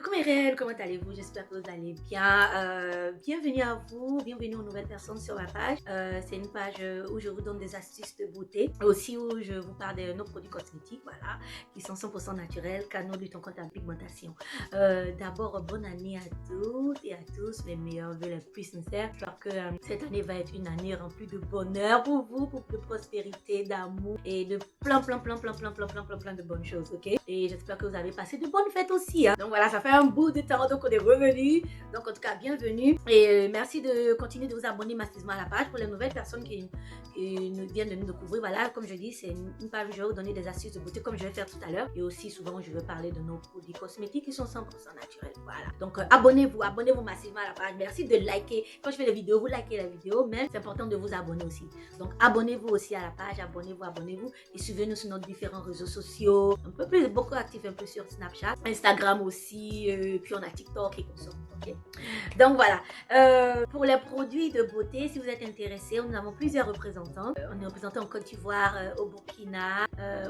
Coucou mes reines, comment allez-vous? J'espère que vous allez bien. Bienvenue à vous, bienvenue aux nouvelles personnes sur ma page. C'est une page où je vous donne des astuces de beauté, aussi où je vous parle de nos produits cosmétiques, voilà, qui sont 100% naturels, car nous luttons contre la pigmentation. D'abord, bonne année à toutes et à tous, mes meilleurs vœux les plus sincères. J'espère que cette année va être une année remplie de bonheur pour vous, de prospérité, d'amour et de plein de bonnes choses, ok? Et j'espère que vous avez passé de bonnes fêtes aussi, hein. Donc voilà, ça fait un bout de temps, donc on est revenu. Donc en tout cas, bienvenue. Et merci de continuer de vous abonner massivement à la page pour les nouvelles personnes qui viennent de nous découvrir. Voilà, comme je dis, c'est une page où je vais vous donner des astuces de beauté comme je vais faire tout à l'heure. Et aussi, souvent, je vais parler de nos produits cosmétiques qui sont 100% naturels. Voilà. Donc abonnez-vous massivement à la page. Merci de liker. Quand je fais des vidéos, vous likez la vidéo, mais c'est important de vous abonner aussi. Donc abonnez-vous aussi à la page, abonnez-vous. Et suivez-nous sur nos différents réseaux sociaux. Un peu plus, beaucoup actifs un peu sur Snapchat, Instagram aussi, puis on a TikTok et consorts. Ok. Donc voilà. Pour les produits de beauté, si vous êtes intéressés, nous avons plusieurs représentants. On est représenté en Côte d'Ivoire, au Burkina,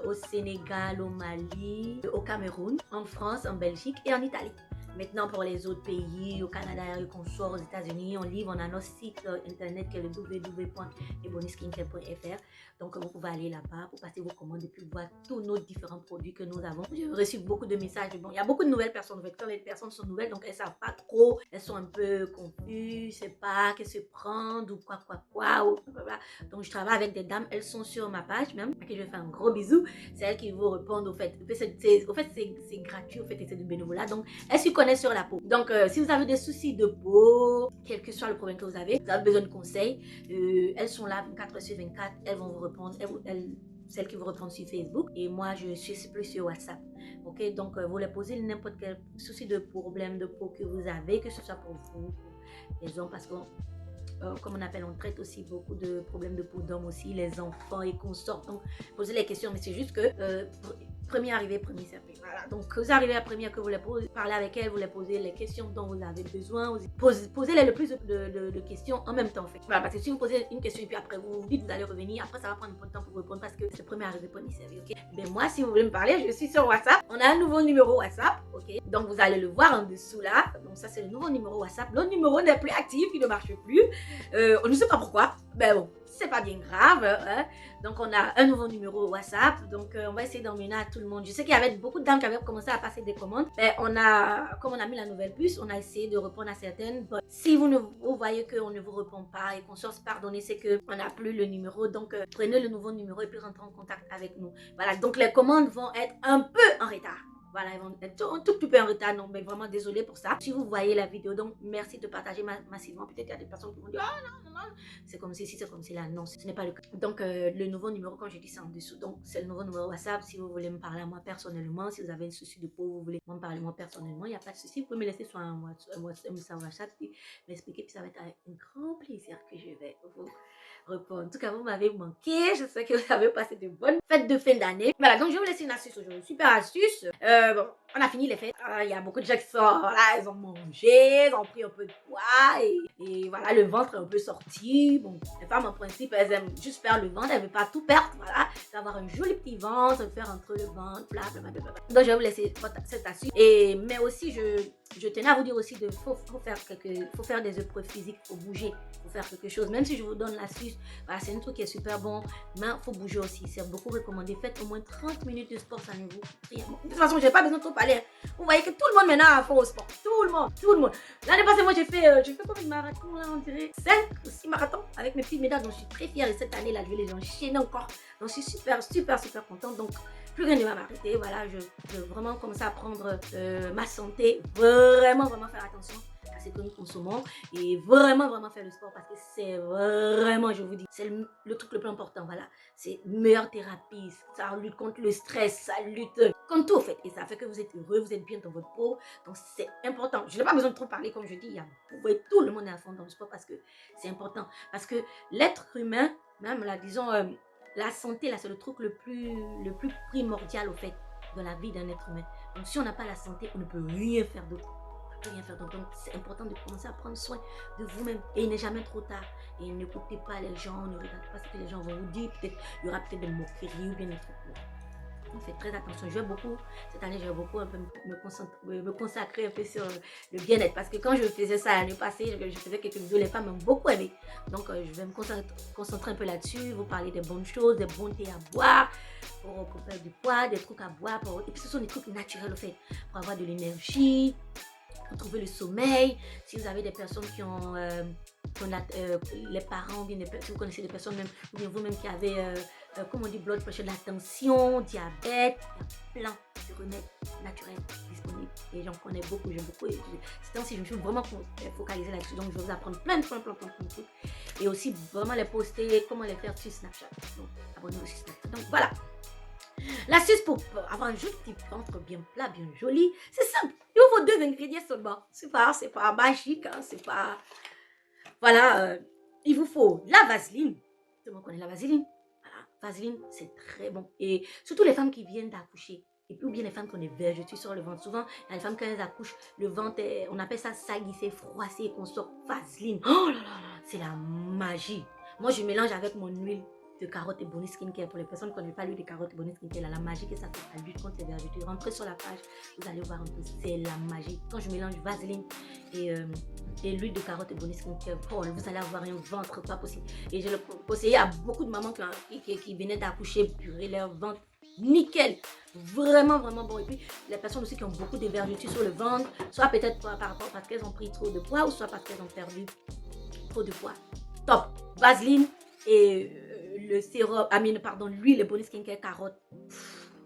au Sénégal, au Mali, au Cameroun, en France, en Belgique et en Italie. Maintenant, pour les autres pays, au Canada et consorts, aux États-Unis, on livre, on a notre site internet qui est le www.ebonyskincare.fr. Donc, vous pouvez aller là-bas pour passer vos commandes et puis voir tous nos différents produits que nous avons. J'ai reçu beaucoup de messages. Bon, il y a beaucoup de nouvelles personnes. En fait, quand les personnes sont nouvelles, donc elles ne savent pas trop, elles sont un peu confuses, je ne sais pas qu'est-ce se prendre ou quoi. Ou blablabla. Donc, je travaille avec des dames, elles sont sur ma page même, à qui je fais un gros bisou. C'est elles qui vous répondent au fait. C'est gratuit, au fait, et c'est du bénévolat. Donc, elles s'y connaissent sur la peau. Donc, si vous avez des soucis de peau, quel que soit le problème que vous avez besoin de conseils, elles sont là 24h/24, elles vont vous répondre, celles qui vous répondent sur Facebook et moi je suis plus sur WhatsApp. Ok, donc vous les posez n'importe quel souci de problème de peau que vous avez, que ce soit pour vous, pour les hommes, parce que comme on appelle, on traite aussi beaucoup de problèmes de peau d'hommes aussi, les enfants et consorts. Donc, posez les questions, mais c'est juste que premier arrivé, premier servi. Voilà. Donc, vous arrivez à première que vous les posez, parlez avec elles, vous les posez les questions dont vous avez besoin. Posez-les le plus de questions en même temps, en fait. Voilà, parce que si vous posez une question et puis après vous dites vous allez revenir, après ça va prendre un peu de temps pour vous répondre parce que c'est le premier arrivé, premier servi, ok? Mais moi, si vous voulez me parler, je suis sur WhatsApp. On a un nouveau numéro WhatsApp, ok? Donc, vous allez le voir en dessous là. Donc, ça, c'est le nouveau numéro WhatsApp. L'autre numéro n'est plus actif, il ne marche plus. On ne sait pas pourquoi, mais bon, c'est pas bien grave, hein. Donc on a un nouveau numéro WhatsApp, donc on va essayer d'emmener à tout le monde. Je sais qu'il y avait beaucoup de dames qui avaient commencé à passer des commandes, mais comme on a mis la nouvelle puce, on a essayé de répondre à certaines. Bon, si vous voyez qu'on ne vous répond pas et qu'on cherche pardonner, c'est qu'on n'a plus le numéro, donc prenez le nouveau numéro et puis rentrez en contact avec nous. Voilà, donc les commandes vont être un peu en retard. Voilà, ils vont être un tout petit peu en retard, non, mais vraiment désolé pour ça. Si vous voyez la vidéo, donc merci de partager massivement. Peut-être qu'il y a des personnes qui vont dire, ah non, c'est comme si c'est comme si là. Non, ce n'est pas le cas. Donc, le nouveau numéro, quand je dis ça en dessous, donc c'est le nouveau numéro WhatsApp. Si vous voulez me parler à moi personnellement, si vous avez un souci de peau, vous voulez m'en parler moi personnellement, il n'y a pas de souci. Vous pouvez me laisser sur un message WhatsApp, puis m'expliquer, puis ça va être avec un grand plaisir que je vais vous répondre. En tout cas, vous m'avez manqué. Je sais que vous avez passé de bonnes fêtes de fin d'année. Voilà, donc je vais vous laisser une astuce aujourd'hui. Super astuce. Bon, on a fini les fêtes. Il y a beaucoup de gens qui sont là, ils ont mangé, ils ont pris un peu de poids et voilà, le ventre est un peu sorti. Bon, les femmes en principe, elles aiment juste faire le ventre, elles ne veulent pas tout perdre. Voilà, avoir un joli petit ventre, faire entre le ventre, blablabla. Donc je vais vous laisser cette astuce. Mais aussi, je tenais à vous dire aussi qu'il faut faire des épreuves physiques, il faut bouger, il faut faire quelque chose. Même si je vous donne l'astuce, voilà, c'est un truc qui est super bon, mais il faut bouger aussi. C'est beaucoup recommandé. Faites au moins 30 minutes de sport, ça ne vous rien. De toute façon, je n'ai pas besoin de trop parler. Vous voyez que tout le monde maintenant a fond au sport. Tout le monde. L'année passée, moi, j'ai fait comme une marathon, là, on dirait 5 ou 6 marathons avec mes petites médailles. Donc, je suis très fière de cette année-là. Je vais les enchaîner encore. Donc, je suis super contente. Donc, plus rien ne va m'arrêter. Voilà, je veux vraiment commencer à prendre ma santé. Vraiment faire attention à ce que nous consommons et vraiment faire le sport parce que c'est vraiment, je vous dis, c'est le truc le plus important. Voilà, c'est une meilleure thérapie. Ça lutte contre le stress, ça lutte contre tout en fait. Et ça fait que vous êtes heureux, vous êtes bien dans votre peau. Donc, c'est important. Je n'ai pas besoin de trop parler, comme je dis. Tout le monde est à fond dans le sport parce que c'est important. Parce que l'être humain, même là, disons, la santé, là, c'est le truc le plus primordial, au fait, dans la vie d'un être humain. Donc, si on n'a pas la santé, on ne peut rien faire d'autre. Donc, c'est important de commencer à prendre soin de vous-même. Et il n'est jamais trop tard. Et n'écoutez pas les gens, ne regardez pas ce que les gens vont vous dire. Peut-être, il y aura peut-être des moqueries ou bien des trucs. Donc faites très attention. Je vais beaucoup, cette année, je vais beaucoup un peu me consacrer un peu sur le bien-être. Parce que quand je faisais ça l'année passée, je faisais quelques vidéos, les femmes m'ont beaucoup aimé. Donc je vais me concentrer un peu là-dessus, vous parler des bonnes choses, des bons thés à boire, pour perdre du poids, des trucs à boire. Et puis ce sont des trucs naturels au fait, pour avoir de l'énergie, pour trouver le sommeil. Si vous avez des personnes qui ont, les parents, ou bien si vous connaissez des personnes même, ou bien vous-même qui avez, comme on dit, blood pressure, de la tension, diabète, il y a plein de remèdes naturels disponibles. Et j'en connais beaucoup, j'aime beaucoup. C'est ainsi, je me suis vraiment focalisée là-dessus. Donc, je vais vous apprendre plein de trucs. Et aussi, vraiment les poster, comment les faire sur Snapchat. Donc, abonnez-vous sur Snapchat. Donc, voilà. L'astuce pour avoir un joli petit ventre bien plat, bien joli, c'est simple. Il vous faut 2 ingrédients seulement. C'est pas magique, hein, c'est pas... Voilà, il vous faut la vaseline. Tout le monde connaît la vaseline. Voilà, vaseline, c'est très bon. Et surtout les femmes qui viennent d'accoucher. Et puis ou bien les femmes qui ont des vergetures sur le ventre. Souvent, il y a les femmes quand elles accouchent, le ventre, on appelle ça salissé, froissé, et qu'on sort vaseline. Oh là là là, c'est la magie. Moi, je mélange avec mon huile de carotte et bonus skincare. Pour les personnes qui ne connaissent pas l'huile de carotte et bonus skincare, là, la magie que ça fait, ça lutte contre les vergetures. Rentrez sur la page, vous allez voir un peu, c'est la magie. Quand je mélange vaseline et l'huile de carotte et bonus skincare, oh, vous allez avoir un ventre pas possible. Et je le conseille à beaucoup de mamans qui venaient d'accoucher, purée, leur ventre nickel, vraiment bon. Et puis les personnes aussi qui ont beaucoup de vergetures sur le ventre, soit peut-être par rapport parce qu'elles ont pris trop de poids, ou soit parce qu'elles ont perdu trop de poids. Top, vaseline et le sérum, l'huile, le bonus skincare carotte,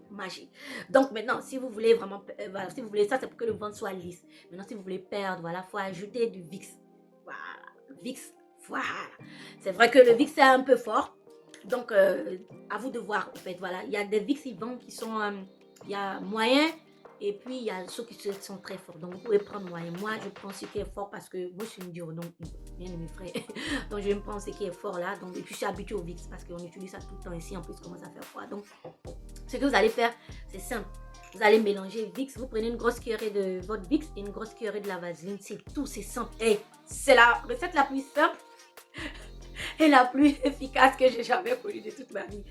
magie. Donc maintenant, si vous voulez vraiment, voilà, si vous voulez ça, c'est pour que le ventre soit lisse. Maintenant, si vous voulez perdre, voilà, faut ajouter du Vicks. Voilà, Vicks, voilà. C'est vrai que le Vicks c'est un peu fort. Donc, à vous de voir, en fait, voilà. Il y a des Vicks qui sont, il y a moyen, et puis il y a ceux qui sont très forts. Donc, vous pouvez prendre moyen. Moi, je prends ce qui est fort parce que moi, je suis une dure, donc, bien de mes frères. Donc, je vais me prendre ce qui est fort là. Donc, et puis, je suis habituée au Vicks parce qu'on utilise ça tout le temps ici. En plus, comment ça fait froid. Donc, ce que vous allez faire, c'est simple. Vous allez mélanger Vicks. Vous prenez une grosse cuillerée de votre Vicks et une grosse cuillerée de la vaseline. C'est tout, c'est simple. Hey, c'est la recette la plus simple et la plus efficace que j'ai jamais connue de toute ma vie.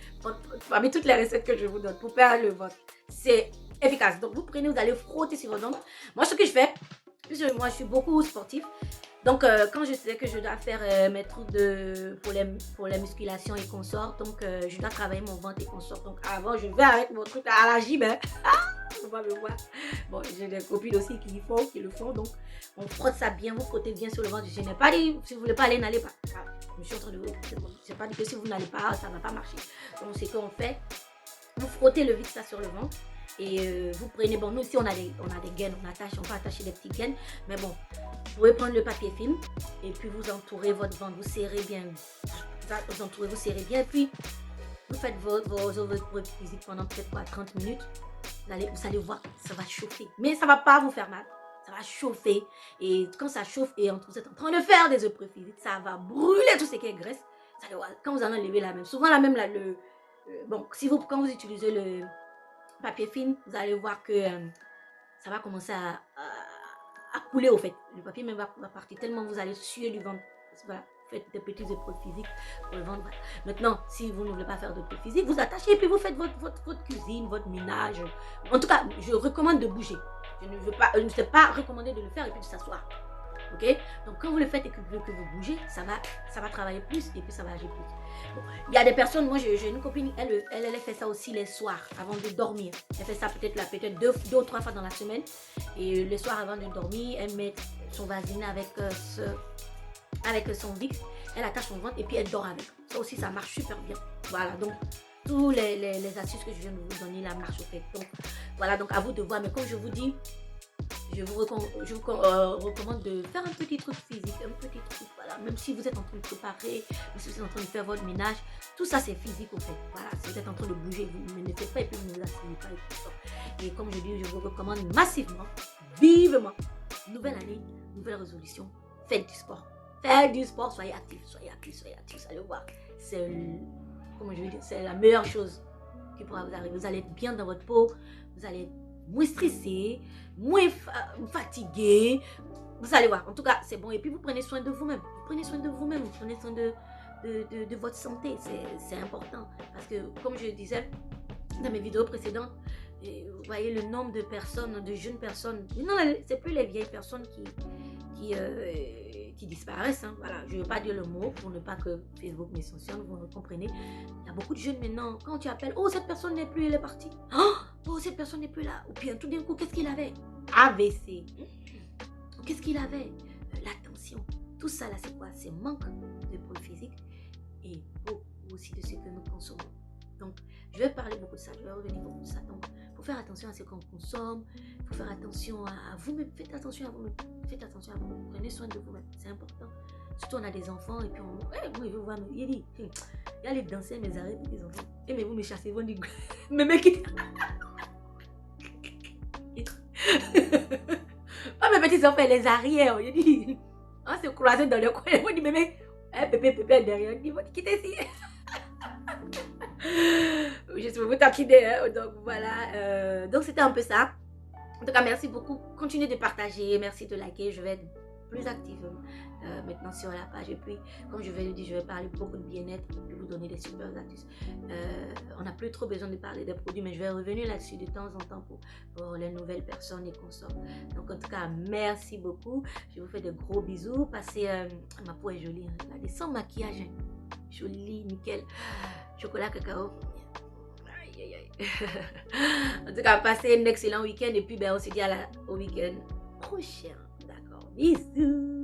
Parmi toutes les recettes que je vous donne pour perdre le ventre, c'est efficace. Donc, vous prenez, vous allez frotter sur votre ventre. Moi, ce que je fais, puisque moi, je suis beaucoup sportif, donc quand je sais que je dois faire mes trucs pour les musculations et consorts, donc je dois travailler mon ventre et consorts. Donc, avant, je vais avec mon truc à la gym, hein. On va me voir. Bon, j'ai des copines aussi qui le font. Donc, on frotte ça bien, vous frottez bien sur le ventre. Je n'ai pas dit, si vous ne voulez pas aller, n'allez pas. Ah, je suis en train de vous. Je n'ai pas dit que si vous n'allez pas, ça ne va pas marcher. Donc, c'est qu'on fait. Vous frottez le Vicks ça sur le ventre. Et vous prenez, bon, nous ici on a des gaines, on peut attacher des petites gaines. Mais bon, vous pouvez prendre le papier film. Et puis vous entourez votre ventre, vous serrez bien. Vous entourez, vous serrez bien. Et puis, vous faites vos physiques pendant peut-être 30 minutes. Vous allez voir, ça va chauffer. Mais ça ne va pas vous faire mal. Ça va chauffer. Et quand ça chauffe et vous êtes en train de faire des épreuves physiques, ça va brûler tout ce qui est graisse. Vous allez voir, quand vous allez lever la même, souvent la même, là, bon, quand vous utilisez le papier film, vous allez voir que ça va commencer à couler au fait. Le papier même va partir tellement vous allez suer du ventre. Voilà. Faites des petites épreuves physiques pour le ventre. Maintenant, si vous ne voulez pas faire d'épreuves physiques, vous attachez et puis vous faites votre cuisine, votre ménage. En tout cas, je recommande de bouger. Je ne sais pas recommander de le faire et puis de s'asseoir. Ok? Donc quand vous le faites et que vous bougez, ça va travailler plus et puis ça va agir plus. Bon, il y a des personnes, moi j'ai une copine, elle fait ça aussi les soirs avant de dormir. Elle fait ça peut-être deux ou trois fois dans la semaine. Et le soir avant de dormir, elle met son vaseline avec son Vicks, elle attache son ventre et puis elle dort avec. Ça aussi, ça marche super bien. Voilà, donc tous les astuces que je viens de vous donner là marchent au fait. Donc voilà, donc à vous de voir. Mais comme je vous dis, je vous recommande de faire un petit truc physique, un petit truc, voilà. Même si vous êtes en train de préparer, même si vous êtes en train de faire votre ménage, tout ça c'est physique au fait. Voilà, si vous êtes en train de bouger, vous ne le faites pas et puis vous ne vous asseyez pas et tout ça. Et comme je dis, je vous recommande massivement, vivement, nouvelle année, nouvelle résolution, faites du sport. Faites du sport, soyez actifs, vous allez voir. C'est, comment je vais dire, c'est la meilleure chose qui pourra vous arriver. Vous allez être bien dans votre peau, vous allez être moins stressé, moins fatigué. Vous allez voir, en tout cas, c'est bon. Et puis, vous prenez soin de vous-même. Vous prenez soin de vous-même, vous prenez soin de votre santé. C'est important. Parce que, comme je disais, dans mes vidéos précédentes. Et vous voyez le nombre de personnes, de jeunes personnes. Non, c'est plus les vieilles personnes qui disparaissent. Hein. Voilà, je ne veux pas dire le mot pour ne pas que Facebook me sanctionne, vous me comprenez. Il y a beaucoup de jeunes maintenant, quand tu appelles, oh cette personne n'est plus, elle est partie. Oh cette personne n'est plus là. Ou bien tout d'un coup, qu'est-ce qu'il avait? AVC. Qu'est-ce qu'il avait? La tension. Tout ça là, c'est quoi? C'est manque de produits physiques et beaucoup aussi de ce que nous consommons. Donc, je vais parler beaucoup de ça, je vais revenir beaucoup de ça. Donc, il faut faire attention à ce qu'on consomme, il faut faire attention à vous-même, faites attention à vous-même, prenez soin de vous-même, c'est important. Surtout, on a des enfants et puis on... Hey, moi, je veux voir, il dit, il y a les danseurs, mes arrêts pour des enfants. Et mais vous me chassez, vous me dites, mais mec, oh, mes petits enfants, les arrières, il dit, on s'est croisés dans le coin, moi, je dis, mais mec, pépé, derrière, il dit, quittez ici. Je suis vous taquiner, hein? Donc voilà, donc c'était un peu ça. En tout cas, merci beaucoup. Continuez de partager, merci de liker. Je vais être plus active maintenant sur la page. Et puis, comme je vais le dire, je vais parler beaucoup de bien-être et vous donner des super astuces. On n'a plus trop besoin de parler des produits, mais je vais revenir là-dessus de temps en temps pour les nouvelles personnes et consomment. Donc, en tout cas, merci beaucoup. Je vous fais de gros bisous. Passez, ma peau est jolie. Hein. Regardez, sans maquillage. Hein. Jolie, nickel. Chocolat cacao. Aïe, aïe, aïe. En tout cas, passez un excellent week-end et puis ben, on se dit au week-end prochain. D'accord. Bisous.